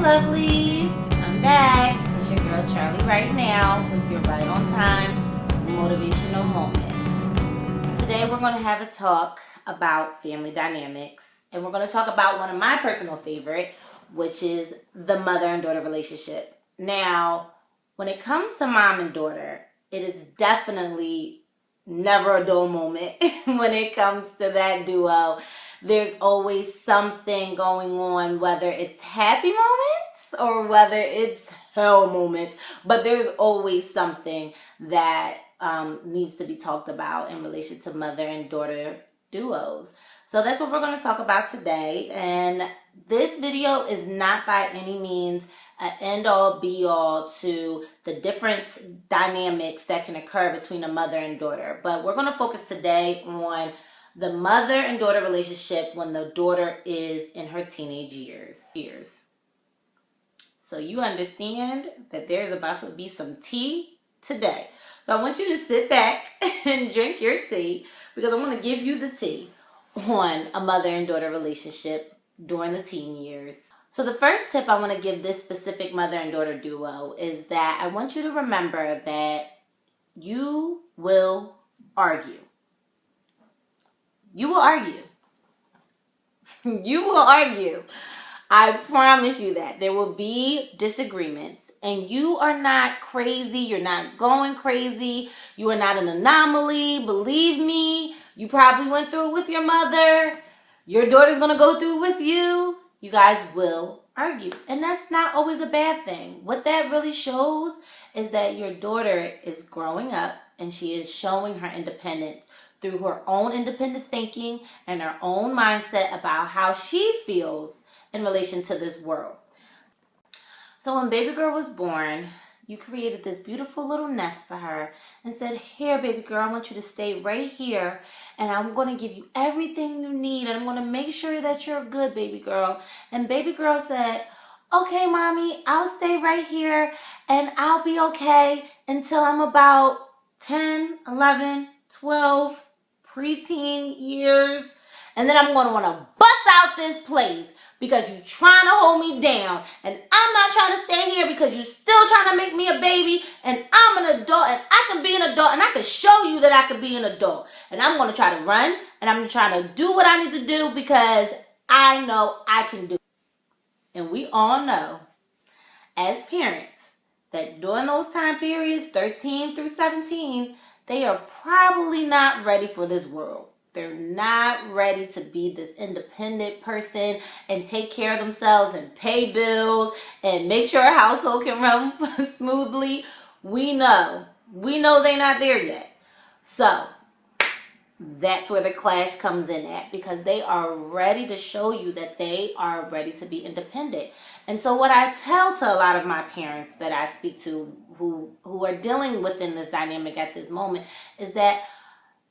lovelies, I'm back. It's your girl Charli WrightNow with your right on time motivational moment. Today we're going to have a talk about family dynamics, and we're going to talk about one of my personal favorite, which is the mother and daughter relationship. Now, when it comes to mom and daughter, it is definitely never a dull moment when it comes to that duo. There's always something going on, whether it's happy moments or whether it's hell moments, but there's always something that needs to be talked about in relation to mother and daughter duos. So that's what we're going to talk about today, and this video is not by any means an end-all be-all to the different dynamics that can occur between a mother and daughter, but we're going to focus today on the mother and daughter relationship when the daughter is in her teenage years. So you understand that there's about to be some tea today. So I want you to sit back and drink your tea, because I'm going to give you the tea on a mother and daughter relationship during the teen years. So the first tip I want to give this specific mother and daughter duo is that I want you to remember that you will argue. You will argue. You will argue. I promise you that. There will be disagreements, and you are not crazy. You're not going crazy. You are not an anomaly. Believe me, you probably went through it with your mother. Your daughter's going to go through it with you. You guys will argue, and that's not always a bad thing. What that really shows is that your daughter is growing up, and she is showing her independence through her own independent thinking and her own mindset about how she feels in relation to this world. So when baby girl was born, you created this beautiful little nest for her and said, here, baby girl, I want you to stay right here, and I'm going to give you everything you need, and I'm going to make sure that you're good, baby girl. And baby girl said, okay, mommy, I'll stay right here, and I'll be okay until I'm about 10, 11, 12, preteen years, and then I'm going to want to bust out this place because you're trying to hold me down, and I'm not trying to stay here because you're still trying to make me a baby, and I'm an adult, and I can be an adult, and I can show you that I can be an adult, and I'm going to try to run, and I'm trying to do what I need to do because I know I can do it. And we all know as parents that during those time periods, 13 through 17, they are probably not ready for this world. They're not ready to be this independent person and take care of themselves and pay bills and make sure a household can run smoothly. We know they're not there yet. So that's where the clash comes in at, because they are ready to show you that they are ready to be independent. And so what I tell to a lot of my parents that I speak to who are dealing within this dynamic at this moment is that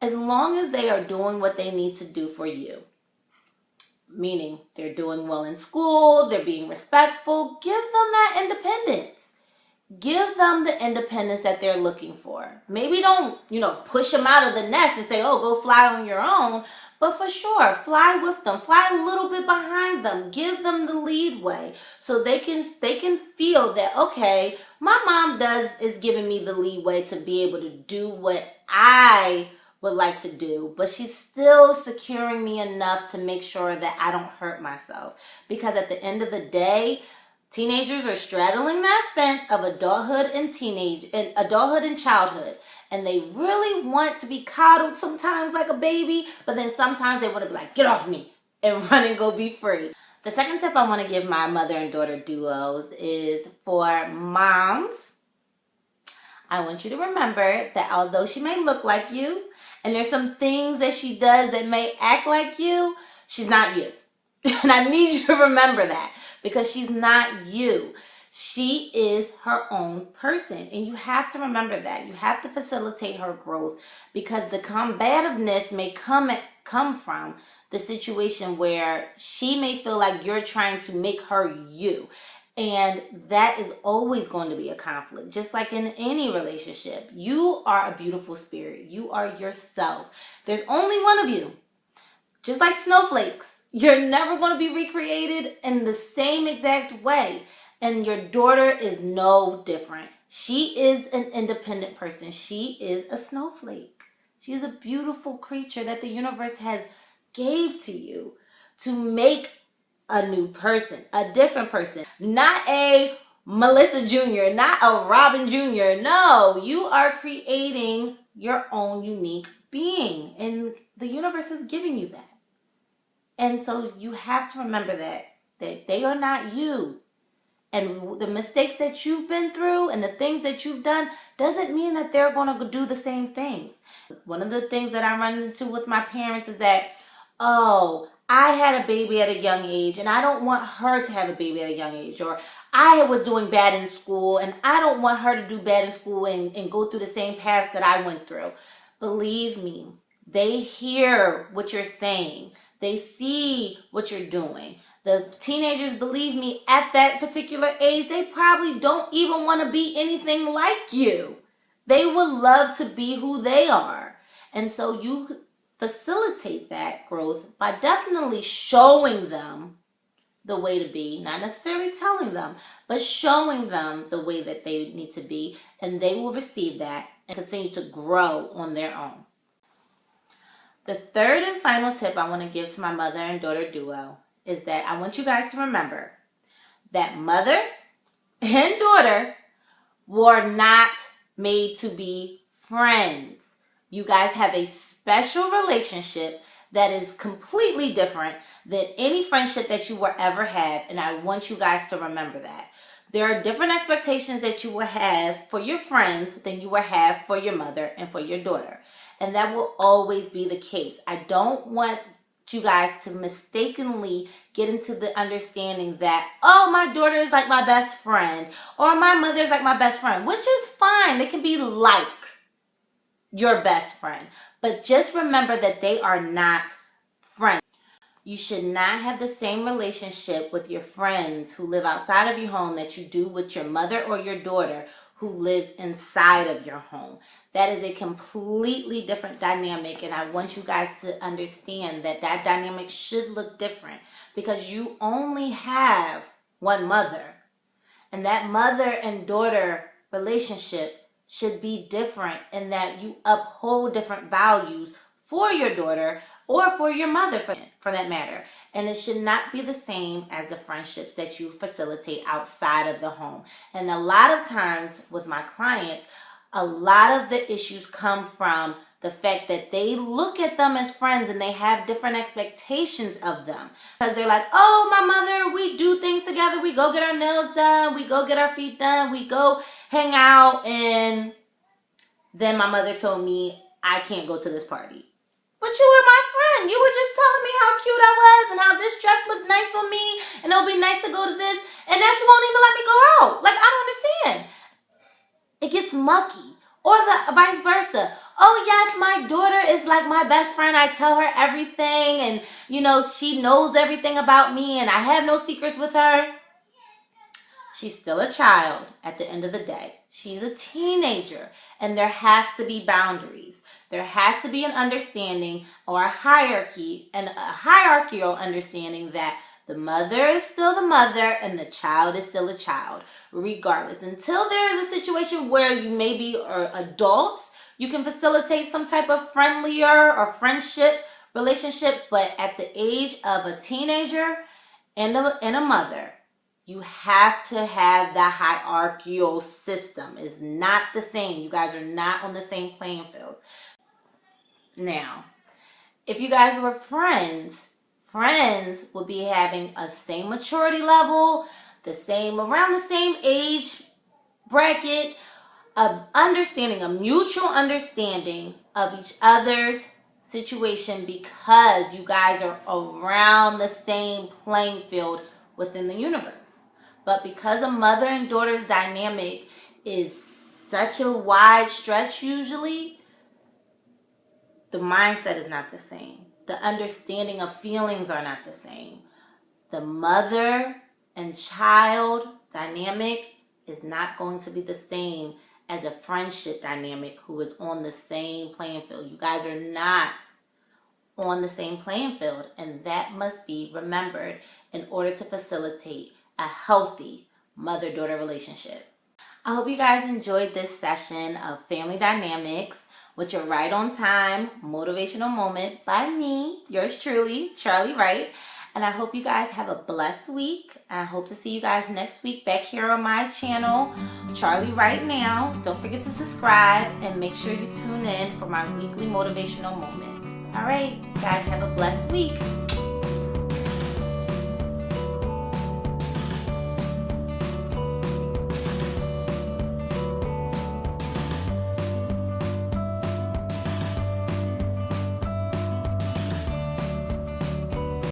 as long as they are doing what they need to do for you, meaning they're doing well in school, they're being respectful, give them that independence. Give them the independence that they're looking for. Maybe don't, push them out of the nest and say, oh, go fly on your own. But for sure, fly with them. Fly a little bit behind them. Give them the leadway so they can feel that, okay, my mom is giving me the leeway to be able to do what I would like to do, but she's still securing me enough to make sure that I don't hurt myself. Because at the end of the day, teenagers are straddling that fence of adulthood and childhood. And they really want to be coddled sometimes like a baby, but then sometimes they want to be like, get off me, and run and go be free. The second tip I want to give my mother and daughter duos is for moms. I want you to remember that although she may look like you, and there's some things that she does that may act like you, she's not you. And I need you to remember that, because she's not you. She is her own person, and you have to remember that. You have to facilitate her growth, because the combativeness may come from the situation where she may feel like you're trying to make her you. And that is always going to be a conflict, just like in any relationship. You are a beautiful spirit. You are yourself. There's only one of you. Just like snowflakes, you're never going to be recreated in the same exact way. And your daughter is no different. She is an independent person. She is a snowflake. She is a beautiful creature that the universe has gave to you to make a new person, a different person, not a Melissa Jr., not a Robin Jr. No, you are creating your own unique being, and the universe is giving you that. And so you have to remember that they are not you. And the mistakes that you've been through and the things that you've done doesn't mean that they're going to do the same things. One of the things that I run into with my parents is that, oh, I had a baby at a young age and I don't want her to have a baby at a young age. Or I was doing bad in school and I don't want her to do bad in school and go through the same paths that I went through. Believe me, they hear what you're saying. They see what you're doing. The teenagers, believe me, at that particular age, they probably don't even want to be anything like you. They would love to be who they are. And so you facilitate that growth by definitely showing them the way to be, not necessarily telling them, but showing them the way that they need to be, and they will receive that and continue to grow on their own. The third and final tip I want to give to my mother and daughter duo is that I want you guys to remember that mother and daughter were not made to be friends. You guys have a special relationship that is completely different than any friendship that you will ever have, and I want you guys to remember that. There are different expectations that you will have for your friends than you will have for your mother and for your daughter. And that will always be the case. I don't want you guys to mistakenly get into the understanding that, oh, my daughter is like my best friend, or my mother is like my best friend, which is fine. They can be like your best friend. But just remember that they are not friends. You should not have the same relationship with your friends who live outside of your home that you do with your mother or your daughter who lives inside of your home. That is a completely different dynamic, and I want you guys to understand that that dynamic should look different because you only have one mother, and that mother and daughter relationship should be different in that you uphold different values for your daughter or for your mother for that matter. And it should not be the same as the friendships that you facilitate outside of the home. And a lot of times with my clients, a lot of the issues come from the fact that they look at them as friends and they have different expectations of them. Because they're like, oh, my mother, we do things together. We go get our nails done. We go get our feet done. We go hang out. And then my mother told me I can't go to this party. But you were my friend. You were just telling me how cute I was and how this dress looked nice on me and it'll be nice to go to this. And now she won't even let me go out. Like, I don't understand. It gets mucky. Or the vice versa. Oh, yes, my daughter is like my best friend. I tell her everything and, you know, she knows everything about me and I have no secrets with her. She's still a child at the end of the day. She's a teenager and there has to be boundaries. There has to be an understanding or a hierarchy and a hierarchical understanding that the mother is still the mother and the child is still a child, regardless. Until there is a situation where you maybe are adults, you can facilitate some type of friendlier or friendship relationship. But at the age of a teenager and a mother, you have to have the hierarchical system. It's not the same. You guys are not on the same playing field. Now, if you guys were friends would be having a same maturity level, around the same age bracket, a mutual understanding of each other's situation because you guys are around the same playing field within the universe. But because a mother and daughter's dynamic is such a wide stretch usually, the mindset is not the same. The understanding of feelings are not the same. The mother and child dynamic is not going to be the same as a friendship dynamic who is on the same playing field. You guys are not on the same playing field, and that must be remembered in order to facilitate a healthy mother-daughter relationship. I hope you guys enjoyed this session of Family Dynamics with your right on time motivational moment by me, yours truly, Charli Wright. And I hope you guys have a blessed week. I hope to see you guys next week back here on my channel, Charli WrightNow. Don't forget to subscribe and make sure you tune in for my weekly motivational moments. All right, guys, have a blessed week.